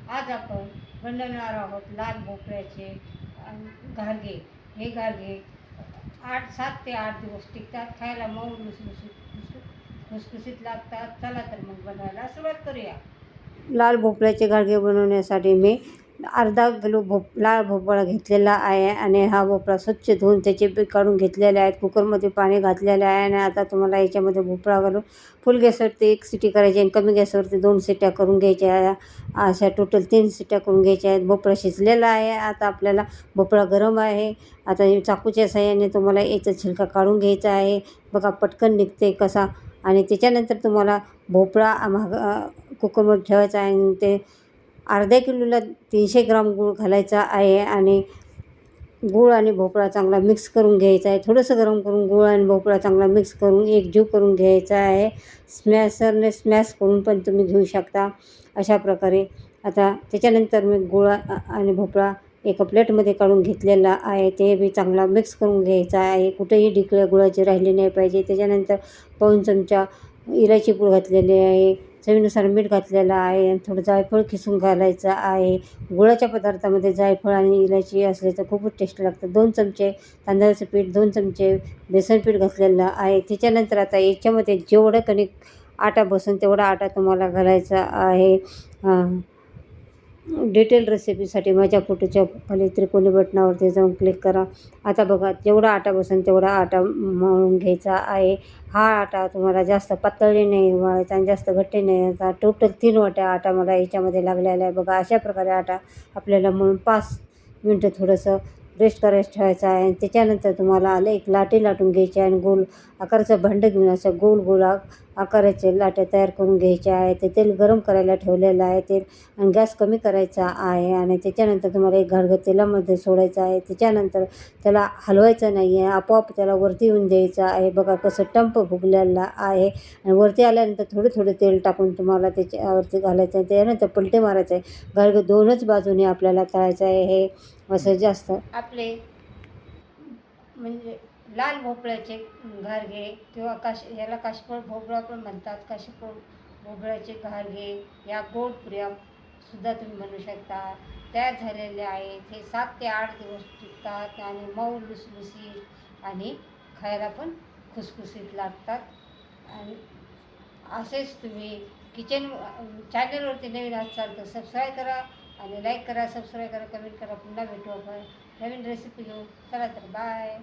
आज आपण बनवणार आहोत लाल भोपळ्याचे घारगे. हे घारगे 7 ते 8 दिवस टिकतात. खायला मऊ खुसखुशीत लागतात. चला तर मग बनवायला सुरुवात करूया. लाल भोपळ्याचे घारगे बनवण्यासाठी मी अर्धा किलो लाल भोपळा घेतलेला आहे आणि हा भोपळा स्वच्छ धुवून त्याचे बी काढून घेतलेले आहेत. कुकरमध्ये पाणी घातलेले आहे आणि आता तुम्हाला याच्यामध्ये भोपळा घालून फुल गॅसवरती 1 शिटी करायची आणि कमी गॅसवरती 2 शिट्या करून घ्यायच्या आहे. अशा टोटल 3 शिट्या करून घ्यायच्या आहेत. भोपळा शिजलेला आहे. आता आपल्याला भोपळा गरम आहे. आता चाकूच्या साहाय्याने तुम्हाला याचा छिलका काढून घ्यायचा आहे. बघा पटकन निघते कसा. आणि त्याच्यानंतर तुम्हाला भोपळा कुकरमध्ये ठेवायचा आहे आणि ते अर्ध्या किलोला 300 ग्राम गूळ घालायचा आहे आणि गूळ आणि भोपळा चांगला मिक्स करून घ्यायचा आहे. थोडंसं गरम करून गूळ आणि भोपळा चांगला मिक्स करून एकजीव करून घ्यायचा आहे. स्मॅशरने स्मॅश करून पण तुम्ही घेऊ शकता अशा प्रकारे. आता त्याच्यानंतर मी गूळ आणि भोपळा एका प्लेटमध्ये काढून घेतलेला आहे. ते बी चांगला मिक्स करून घ्यायचा आहे. कुठेही ढिकळं गुळाची राहिली नाही पाहिजे. त्याच्यानंतर पाऊण चमचा इलायची पूड घातलेली आहे. चवीनुसार मीठ घातलेलं आहे आणि थोडं जायफळ खिसून घालायचं आहे. गुळाच्या पदार्थामध्ये जायफळ आणि इलायची असले तर खूपच टेस्ट लागतं. 2 चमचे तांदळाचं पीठ, 2 चमचे बेसन पीठ घातलेलं आहे. त्याच्यानंतर आता याच्यामध्ये जेवढं कणिक आटा बसेल तेवढा आटा तुम्हाला घालायचा आहे. डिटेल रेसिपीसाठी माझ्या फोटोच्या खाली त्रिकोणी बटनावरती जाऊन क्लिक करा. आता बघा जेवढा आटा बसेल तेवढा आटा मळून घ्यायचा आहे. हा आटा तुम्हाला जास्त पातळही नाही मळायचा आणि जास्त घट्टही नाही. आता टोटल 3 वाट्या आटा मला याच्यामध्ये लागलेला आहे. बघा अशा प्रकारे आटा आपल्याला मळून 5 मिनटं थोडंसं रेस्ट करायचं ठेवायचं आहे. आणि त्याच्यानंतर तुम्हाला एक लाटी लाटून घ्यायची आहे आणि गोल आकाराचं भांडं घेऊन असं गोल गोल आकाराचे लाट्या तयार करून घ्यायच्या आहे. ते तेल गरम करायला ठेवलेलं आहे. तेल आणि गॅस कमी करायचा आहे आणि त्याच्यानंतर तुम्हाला एक घारगं तेलामध्ये सोडायचं आहे. त्याच्यानंतर त्याला हलवायचं नाही आहे. आपोआप त्याला वरती येऊन द्यायचं आहे. बघा कसं टंप फुगलेला आहे आणि वरती आल्यानंतर थोडं थोडं तेल टाकून तुम्हाला त्याच्यावरती घालायचं आहे. त्यानंतर पलटे मारायचं आहे. घारगं 2च बाजूने आपल्याला तळायचं आहे. हे असं जास्त आपले म्हणजे लाल भोपळ्याचे घारगे किंवा याला काशीफळ भोपळा पण म्हणतात. काशीफळ भोपळ्याचे घारगे या गोड पुऱ्या सुद्धा तुम्ही बनवू शकता. तयार झालेले आहेत. हे 7 ते 8 दिवस टिकतात आणि मऊ लुसलुसीत आणि खायला पण खुसखुशीत लागतात. आणि असेच तुम्ही किचन चॅनलवरती नवीन असाल तर सबस्क्राईब करा आणि लाईक करा, सबस्क्राईब करा, कमेंट करा. पुन्हा भेटू आपण नवीन रेसिपी घेऊन. चला तर बाय.